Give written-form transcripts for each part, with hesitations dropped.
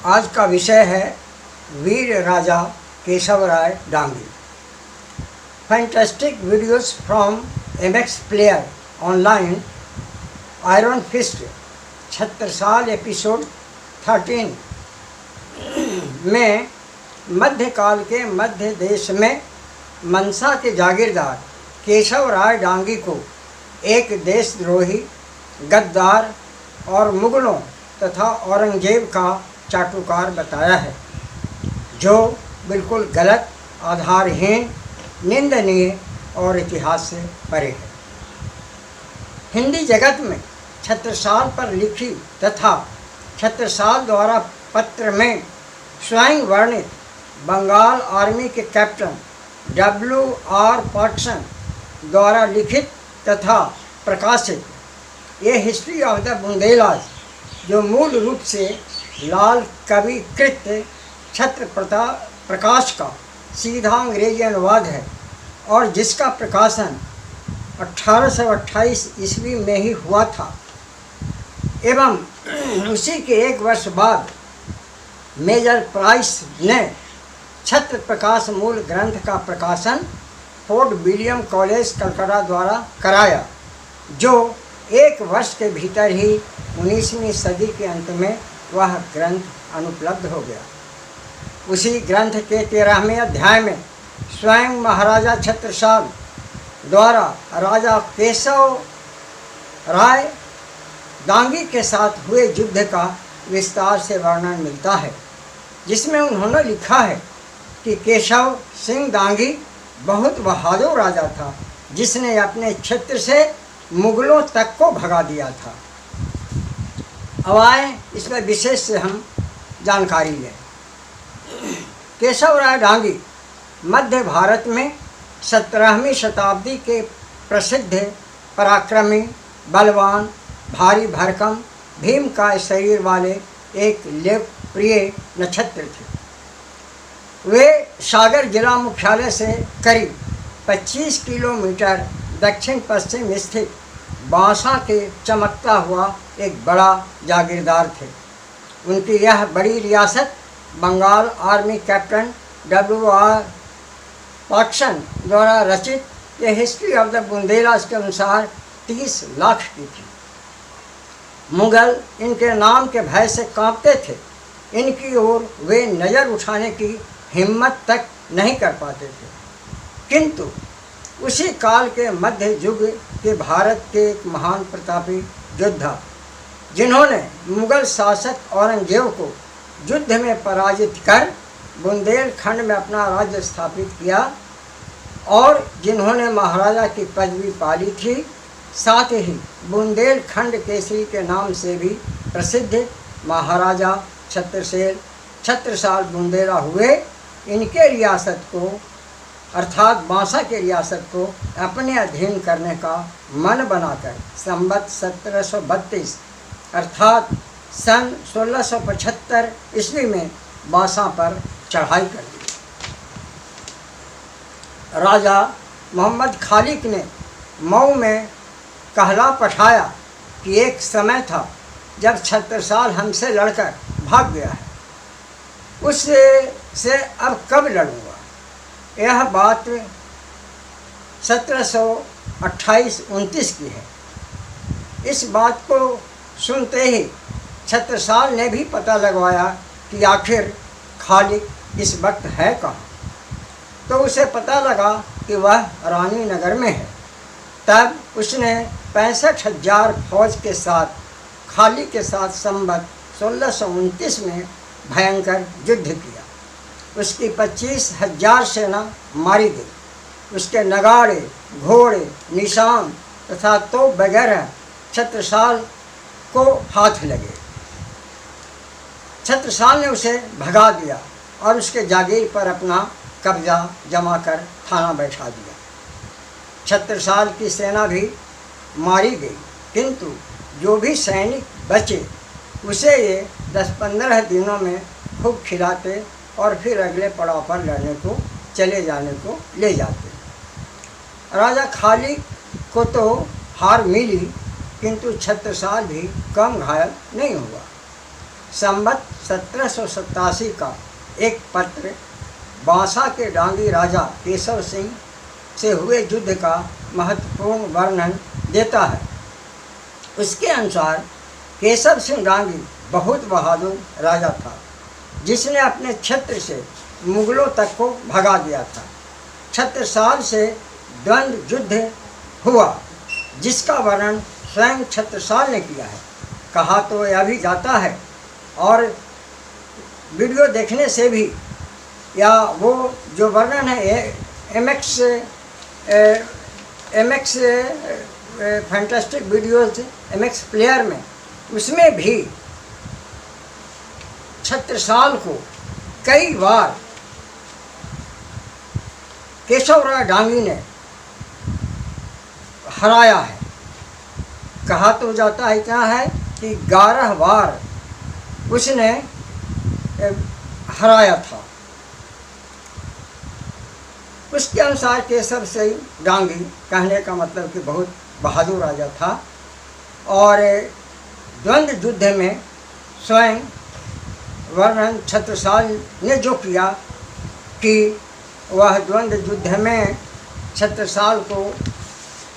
आज का विषय है वीर राजा Keshavrai Dangi. Fantastic videos from MX player online iron fist Chhatrasal episode 13 में मध्यकाल के मध्य देश में मनसा के जागीरदार केशवराय डांगी को एक देशद्रोही, गद्दार और मुगलों तथा औरंगजेब का चाटुकार बताया है, जो बिल्कुल गलत, आधारहीन, निंदनीय और इतिहास से परे है। हिंदी जगत में छत्रसाल पर लिखी तथा छत्रसाल द्वारा पत्र में स्वयं वर्णित बंगाल आर्मी के कैप्टन WR पाटसन द्वारा लिखित तथा प्रकाशित ये हिस्ट्री ऑफ द बुंदेलास, जो मूल रूप से लाल कवि कृत छत्र प्रकाश का सीधा अंग्रेजी अनुवाद है और जिसका प्रकाशन 1828 ईस्वी में ही हुआ था, एवं उसी के एक वर्ष बाद मेजर प्राइस ने छत्र प्रकाश मूल ग्रंथ का प्रकाशन फोर्ट विलियम कॉलेज कलकत्ता द्वारा कराया, जो एक वर्ष के भीतर ही 19वीं सदी के अंत में वह ग्रंथ अनुपलब्ध हो गया। उसी ग्रंथ के 13वें अध्याय में स्वयं महाराजा छत्रसाल द्वारा राजा केशव राय डांगी के साथ हुए युद्ध का विस्तार से वर्णन मिलता है, जिसमें उन्होंने लिखा है कि केशव सिंह डांगी बहुत बहादुर राजा था, जिसने अपने क्षेत्र से मुगलों तक को भगा दिया था। अब आए इसमें विशेष से हम जानकारी लें। केशवराय डांगी मध्य भारत में 17वीं शताब्दी के प्रसिद्ध पराक्रमी, बलवान, भारी भरकम, भीम का शरीर वाले एक लोकप्रिय नक्षत्र थे। वे सागर जिला मुख्यालय से करीब 25 किलोमीटर दक्षिण पश्चिम स्थित बांसा के चमकता हुआ एक बड़ा जागीरदार थे। उनकी यह बड़ी रियासत बंगाल आर्मी कैप्टन WR पाटसन द्वारा रचित ये हिस्ट्री ऑफ द बुंदेलास के अनुसार 30 लाख की थी। मुगल इनके नाम के भय से कांपते थे। इनकी ओर वे नज़र उठाने की हिम्मत तक नहीं कर पाते थे। किंतु उसी काल के मध्य युग के भारत के एक महान प्रतापी योद्धा, जिन्होंने मुगल शासक औरंगजेब को युद्ध में पराजित कर बुंदेलखंड में अपना राज्य स्थापित किया और जिन्होंने महाराजा की पदवी पाली थी, साथ ही बुंदेलखंड केसरी के नाम से भी प्रसिद्ध महाराजा छत्रसाल बुंदेला हुए, इनके रियासत को अर्थात बांसा के रियासत को अपने अधीन करने का मन बनाकर संवत 1732 अर्थात सन 1675 ईस्वी में बांसा पर चढ़ाई कर दी। राजा मोहम्मद खालिक ने मऊ में कहला पठाया कि एक समय था जब छत्रसाल हमसे लड़कर भाग गया है, उससे अब कब लड़ूंगा। यह बात 1728-29 की है। इस बात को सुनते ही छत्रसाल ने भी पता लगवाया कि आखिर खालिक इस वक्त है कहाँ। तो उसे पता लगा कि वह रानी नगर में है। तब उसने 65,000 फौज के साथ खालिक के साथ संवत 1629 में भयंकर युद्ध किया। उसकी 25,000 सेना मारी गई। उसके नगाड़े, घोड़े, निशान तथा तोप वगैरह छत्रसाल को हाथ लगे। छत्रसाल ने उसे भगा दिया और उसके जागीर पर अपना कब्जा जमा कर थाना बैठा दिया। छत्रसाल की सेना भी मारी गई, किंतु जो भी सैनिक बचे उसे ये 10-15 दिनों में खूब खिलाते और फिर अगले पड़ाव पर लड़ने को चले जाने को ले जाते। राजा खालिक को तो हार मिली, किंतु छत्रसाल भी कम घायल नहीं हुआ। संवत 1787 का एक पत्र बांसा के डांगी राजा केशव सिंह से हुए युद्ध का महत्वपूर्ण वर्णन देता है। उसके अनुसार केशव सिंह डांगी बहुत बहादुर राजा था, जिसने अपने क्षेत्र से मुगलों तक को भगा दिया था। छत्रसाल से द्वंद्व युद्ध हुआ, जिसका वर्णन स्वयं छत्रसाल ने किया है। कहा तो यह भी जाता है और वीडियो देखने से भी, या वो जो वर्णन है MX fantastic videos MX player में, उसमें भी छत्रसाल को कई बार केशवराय डांगी ने हराया है। कहा तो जाता है क्या है कि 11 बार उसने हराया था। उसके अनुसार केशव सिंह डांगी, कहने का मतलब कि बहुत बहादुर राजा था, और द्वंद्व युद्ध में स्वयं वर्णन छत्रसाल ने जो किया कि वह द्वंद्व युद्ध में छत्रसाल को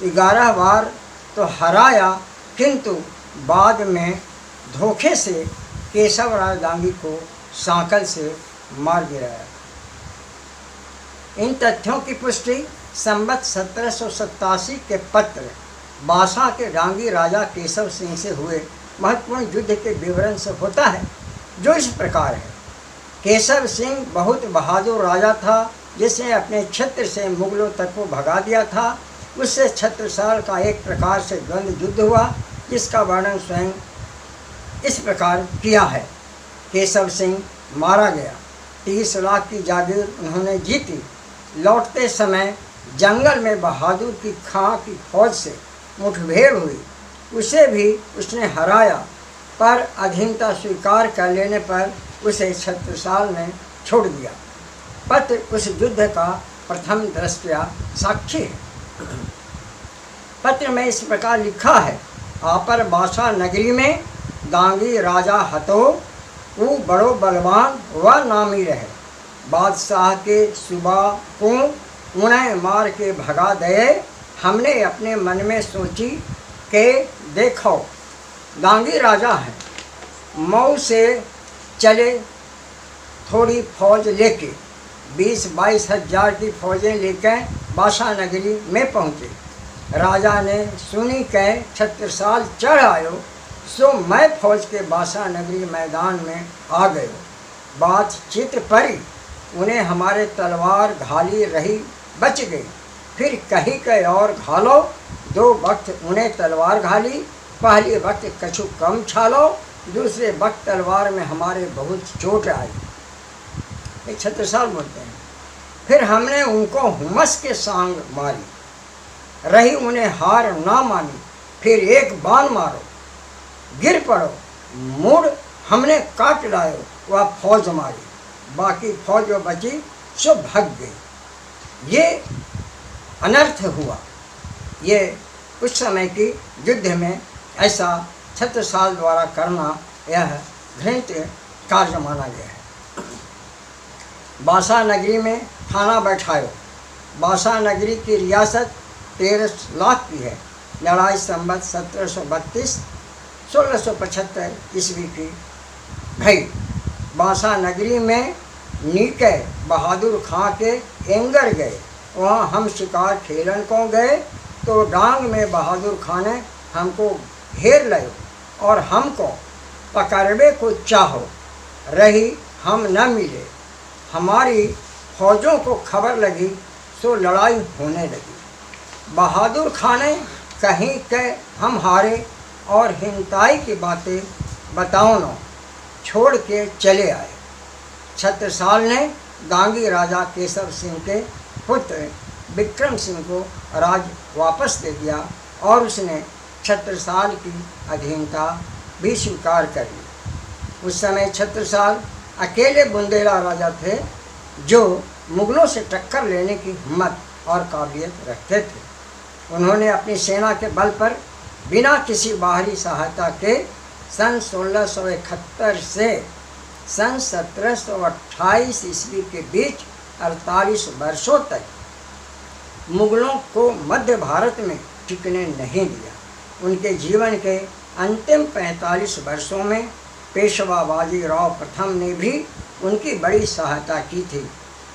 11 बार तो हराया, किंतु बाद में धोखे से केशवराय डांगी को सांकल से मार गिराया। इन तथ्यों की पुष्टि संवत 1787 के पत्र बांसा के डांगी राजा केशव सिंह से हुए महत्वपूर्ण युद्ध के विवरण से होता है, जो इस प्रकार है। केशव सिंह बहुत बहादुर राजा था, जिसने अपने क्षेत्र से मुगलों तक को भगा दिया था। उससे छत्रसाल का एक प्रकार से द्वंद्व युद्ध हुआ, जिसका वर्णन स्वयं इस प्रकार किया है। केशव सिंह मारा गया। 30 लाख की जागीर उन्होंने जीती। लौटते समय जंगल में बहादुर की खां की फौज से मुठभेड़ हुई, उसे भी उसने हराया, पर अधीनता स्वीकार कर लेने पर उसे छत्रसाल ने छोड़ दिया। पत्र उस युद्ध का प्रथम दृष्टया साक्षी है। पत्र में इस प्रकार लिखा है, आपर बांसा नगरी में डांगी राजा हतो, वो बड़ो बलवान व नामी रहे। बादशाह के सुबह को उन्हें मार के भगा दे। हमने अपने मन में सोची कि देखो डांगी राजा हैं, मऊ से चले थोड़ी फौज लेके 20-22 हज़ार की फौजें लेकर बांसा नगरी में पहुँचे। राजा ने सुनी कह छत्रसाल चढ़ आयो, सो मैं फौज के बांसा नगरी मैदान में आ गयो। बात चित पड़ी, उन्हें हमारे तलवार घाली रही बच गई। फिर कहीं के और घालो, 2 वक्त उन्हें तलवार घाली। पहले वक्त कछु कम छालो, दूसरे वक्त तलवार में हमारे बहुत चोट आई। ये छत्रसाल बोलते हैं। फिर हमने उनको हुमस के सांग मारी, रही उन्हें हार ना मानी। फिर एक बाण मारो, गिर पड़ो, मुड़ हमने काट लायो, वह फौज मारी। बाकी फौज जो बची सो भाग गई। ये अनर्थ हुआ। ये उस समय की युद्ध में ऐसा छत्रसाल द्वारा करना यह घृणित कार्य माना गया है। बांसा नगरी में थाना बैठायो। बांसा नगरी की रियासत 13 लाख की है। लड़ाई संवत 1732 1675 ईस्वी की भई। बांसा नगरी में नीके बहादुर खां के एंगर गए। वहाँ हम शिकार खेलन को गए तो डांग में बहादुर खां ने हमको घेर लियो और हमको पकड़वे को चाहो, रही हम न मिले। हमारी फौजों को खबर लगी सो लड़ाई होने लगी। बहादुर खां ने कहीं के हम हारे और हिंताई की बातें बताओ न, छोड़ के चले आए। छत्रसाल ने डांगी राजा केशव सिंह के पुत्र विक्रम सिंह को राज वापस दे दिया और उसने छत्रसाल की अधीनता भी स्वीकार कर ली। उस समय छत्रसाल अकेले बुंदेला राजा थे जो मुगलों से टक्कर लेने की हिम्मत और काबिलियत रखते थे। उन्होंने अपनी सेना के बल पर बिना किसी बाहरी सहायता के सन 1671 से सन 1728 ईस्वी के बीच 48 वर्षों तक मुगलों को मध्य भारत में टिकने नहीं दिया। उनके जीवन के अंतिम 45 वर्षों में पेशवा बाजीराव प्रथम ने भी उनकी बड़ी सहायता की थी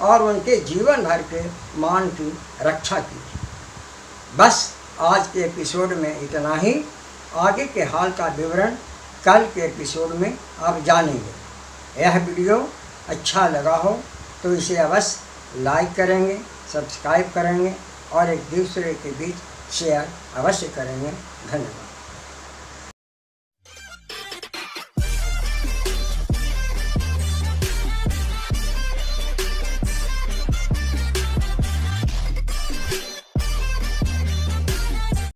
और उनके जीवन भर के मान की रक्षा की थी। बस आज के एपिसोड में इतना ही। आगे के हाल का विवरण कल के एपिसोड में आप जानेंगे। यह वीडियो अच्छा लगा हो तो इसे अवश्य लाइक करेंगे, सब्सक्राइब करेंगे और एक दूसरे के बीच शेयर अवश्य करेंगे। धन्यवाद।